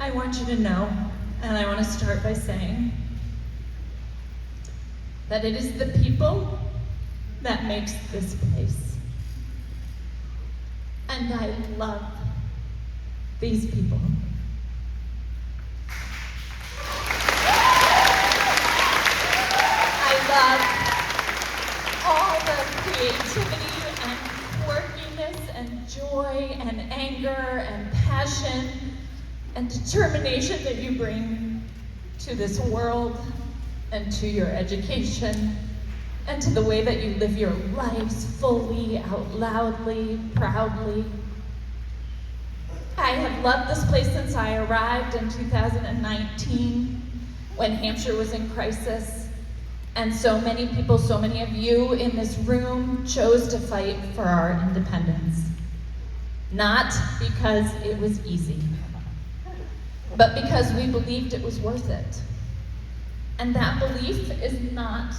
I want you to know, and I want to start by saying that it is the people that makes this place. And I love these people. I love all the creativity and quirkiness and joy and anger and passion and determination that you bring to this world and to your education and to the way that you live your lives fully, out loudly, proudly. I have loved this place since I arrived in 2019 when Hampshire was in crisis, and so many people, so many of you in this room chose to fight for our independence. Not because it was easy, but because we believed it was worth it. And that belief is not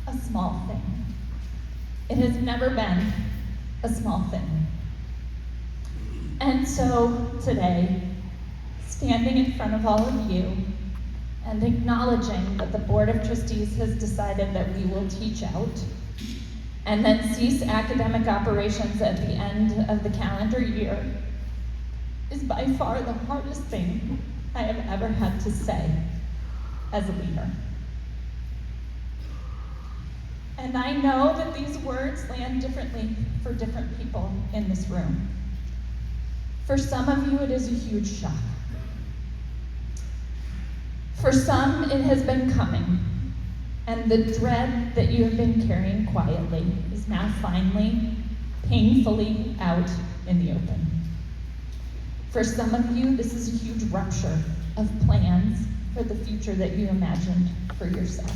a small thing. It has never been a small thing. And so today, standing in front of all of you and acknowledging that the Board of Trustees has decided that we will teach out and then cease academic operations at the end of the calendar year is by far the hardest thing I have ever had to say as a leader. And I know that these words land differently for different people in this room. For some of you, it is a huge shock. For some, it has been coming, and the dread that you have been carrying quietly is now finally, painfully out in the open. For some of you, this is a huge rupture of plans for the future that you imagined for yourself.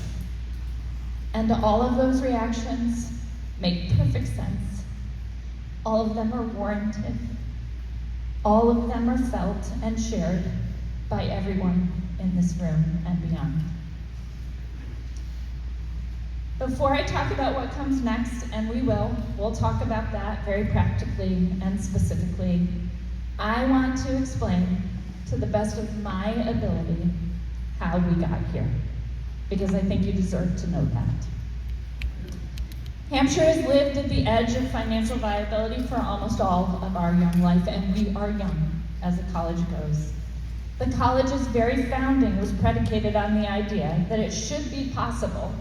And all of those reactions make perfect sense. All of them are warranted. All of them are felt and shared by everyone in this room and beyond. Before I talk about what comes next, and we'll talk about that very practically and specifically, I want to explain to the best of my ability how we got here, because I think you deserve to know that. Hampshire has lived at the edge of financial viability for almost all of our young life, and we are young as a college goes. The college's very founding was predicated on the idea that it should be possible,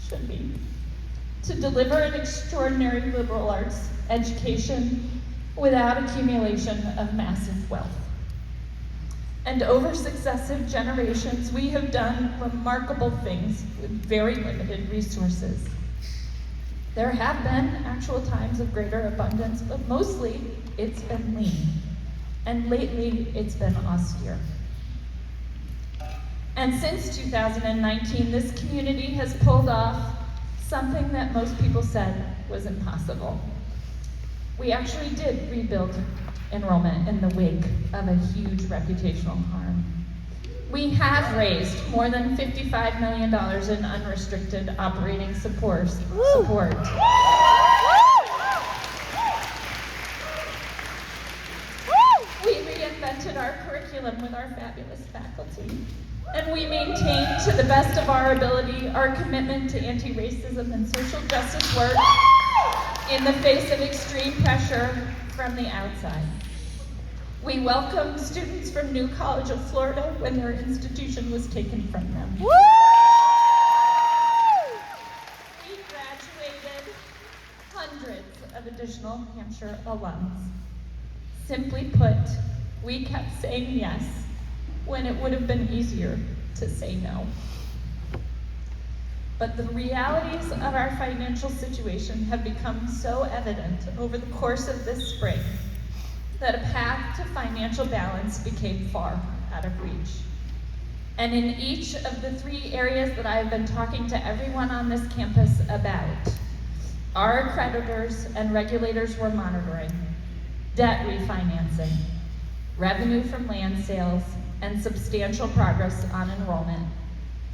to deliver an extraordinary liberal arts education without accumulation of massive wealth. And over successive generations, we have done remarkable things with very limited resources. There have been actual times of greater abundance, but mostly it's been lean. And lately, it's been austere. And since 2019, this community has pulled off something that most people said was impossible. We actually did rebuild enrollment in the wake of a huge reputational harm. We have raised more than $55 million in unrestricted operating support. We reinvented our curriculum with our fabulous faculty. And we maintain, to the best of our ability, our commitment to anti-racism and social justice work in the face of extreme pressure from the outside. We welcomed students from New College of Florida when their institution was taken from them. We graduated hundreds of additional Hampshire alums. Simply put, we kept saying yes when it would have been easier to say no. But the realities of our financial situation have become so evident over the course of this spring that a path to financial balance became far out of reach. And in each of the 3 areas that I have been talking to everyone on this campus about, our accreditors and regulators were monitoring debt refinancing, revenue from land sales, and substantial progress on enrollment.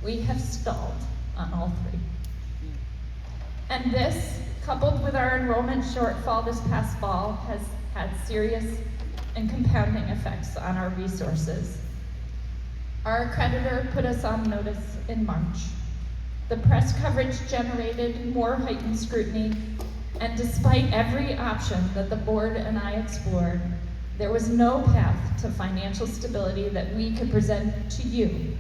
We have stalled on all 3. And this, coupled with our enrollment shortfall this past fall, has had serious and compounding effects on our resources Our accreditor put us on notice in March. The press coverage generated more heightened scrutiny, and despite every option that the board and I explored, there was no path to financial stability that we could present to you,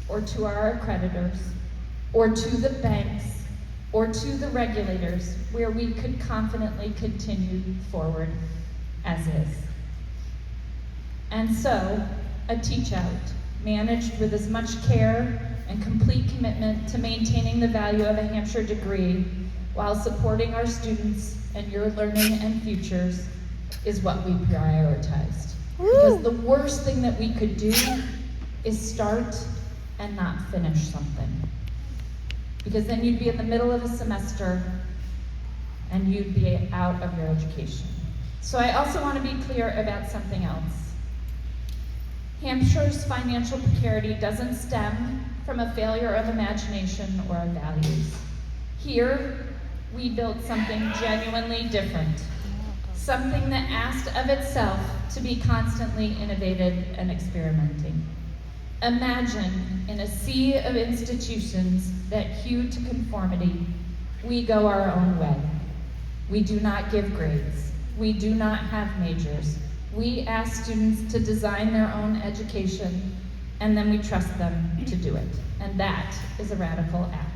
or to our accreditors, or to the banks, or to the regulators, where we could confidently continue forward as is. And so, a teach-out, managed with as much care and complete commitment to maintaining the value of a Hampshire degree while supporting our students and your learning and futures, is what we prioritized. Because the worst thing that we could do is start and not finish something. Because then you'd be in the middle of a semester and you'd be out of your education. So I also want to be clear about something else. Hampshire's financial precarity doesn't stem from a failure of imagination or of values. Here, we built something genuinely different. Something that asked of itself to be constantly innovative and experimenting. Imagine, in a sea of institutions that hew to conformity, we go our own way. We do not give grades. We do not have majors. We ask students to design their own education, and then we trust them to do it. And that is a radical act.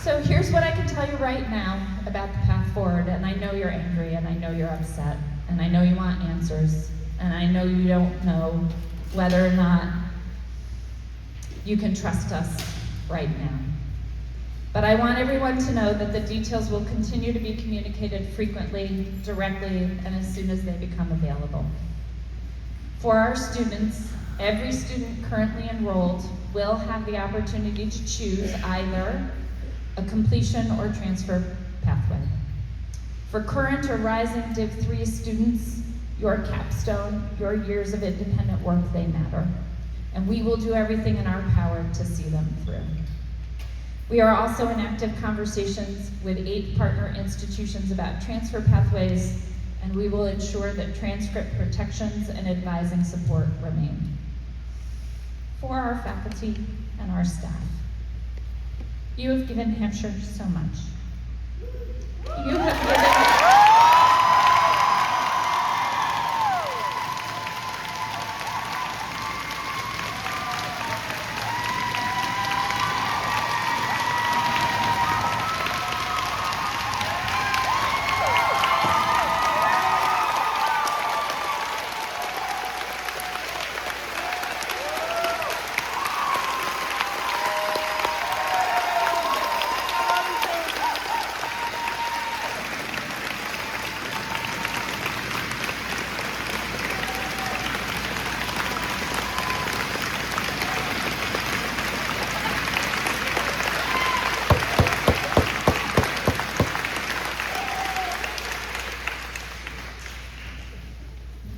So here's what I can tell you right now about the path forward, and I know you're angry, and I know you're upset, and I know you want answers, and I know you don't know whether or not you can trust us right now. But I want everyone to know that the details will continue to be communicated frequently, directly, and as soon as they become available. For our students, every student currently enrolled will have the opportunity to choose either a completion or transfer pathway. For current or rising Div 3 students, your capstone, your years of independent work, they matter. And we will do everything in our power to see them through. We are also in active conversations with 8 partner institutions about transfer pathways, and we will ensure that transcript protections and advising support remain. For our faculty and our staff, you have given Hampshire so much. You have given...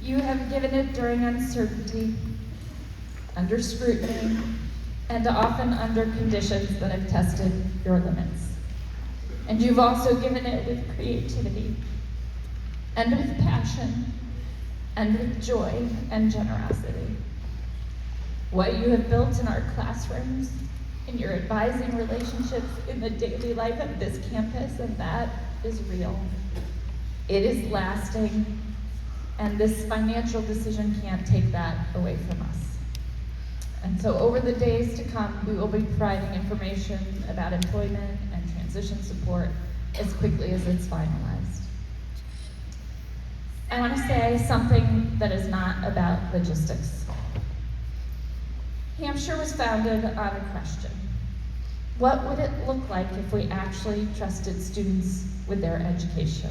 You have given it during uncertainty, under scrutiny, and often under conditions that have tested your limits. And you've also given it with creativity, and with passion, and with joy and generosity. What you have built in our classrooms, in your advising relationships, in the daily life of this campus, and that is real. It is lasting. And this financial decision can't take that away from us. And so over the days to come, we will be providing information about employment and transition support as quickly as it's finalized. I want to say something that is not about logistics. Hampshire was founded on a question. What would it look like if we actually trusted students with their education?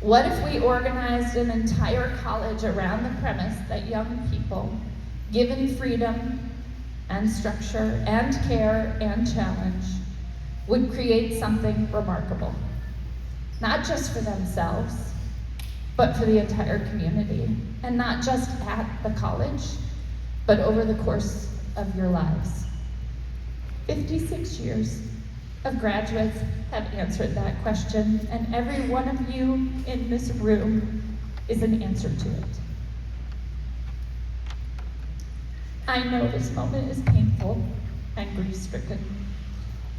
What if we organized an entire college around the premise that young people, given freedom and structure and care and challenge, would create something remarkable? Not just for themselves, but for the entire community. And not just at the college, but over the course of your lives. 56 years of graduates have answered that question, and every one of you in this room is an answer to it. I know this moment is painful and grief-stricken.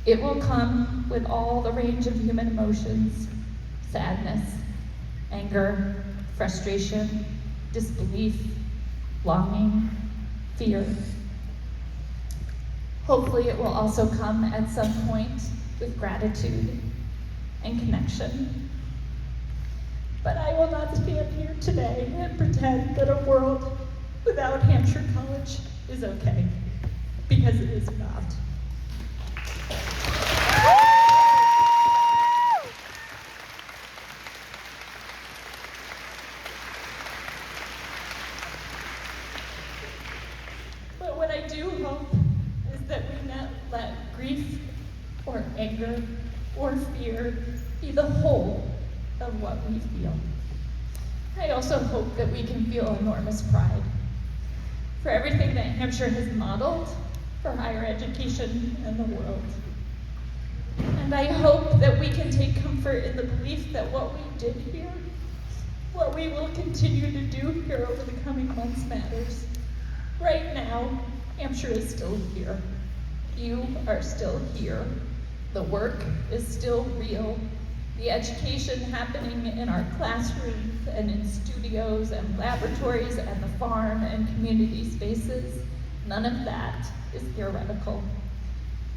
It will come with all the range of human emotions: sadness, anger, frustration, disbelief, longing, fear. Hopefully it will also come at some point with gratitude and connection. But I will not stand here today and pretend that a world without Hampshire College is okay, because it is not. But what I do hope is that we not let grief or anger or fear be the whole of what we feel. I also hope that we can feel enormous pride for everything that Hampshire has modeled for higher education in the world. And I hope that we can take comfort in the belief that what we did here, what we will continue to do here over the coming months matters. Right now, Hampshire is still here. You are still here. The work is still real. The education happening in our classrooms and in studios and laboratories and the farm and community spaces, none of that is theoretical.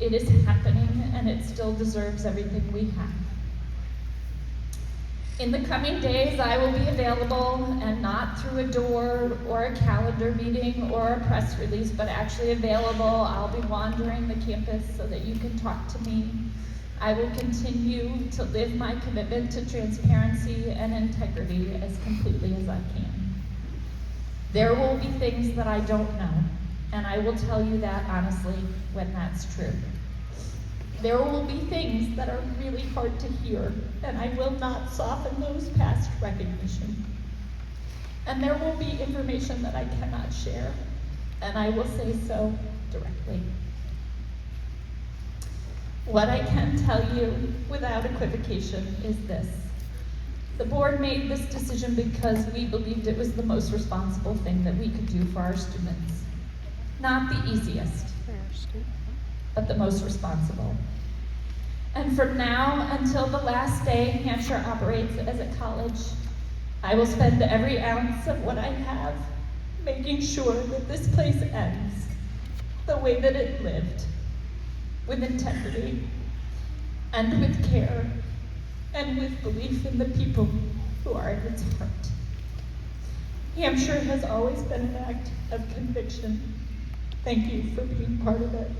It is happening, and it still deserves everything we have. In the coming days, I will be available, and not through a door or a calendar meeting or a press release, but actually available. I'll be wandering the campus so that you can talk to me. I will continue to live my commitment to transparency and integrity as completely as I can. There will be things that I don't know, and I will tell you that honestly when that's true. There will be things that are really hard to hear, and I will not soften those past recognition. And there will be information that I cannot share, and I will say so directly. What I can tell you without equivocation is this. The board made this decision because we believed it was the most responsible thing that we could do for our students. Not the easiest, but the most responsible. And from now until the last day Hampshire operates as a college, I will spend every ounce of what I have making sure that this place ends the way that it lived, with integrity, and with care, and with belief in the people who are in its heart. Hampshire has always been an act of conviction. Thank you for being part of it.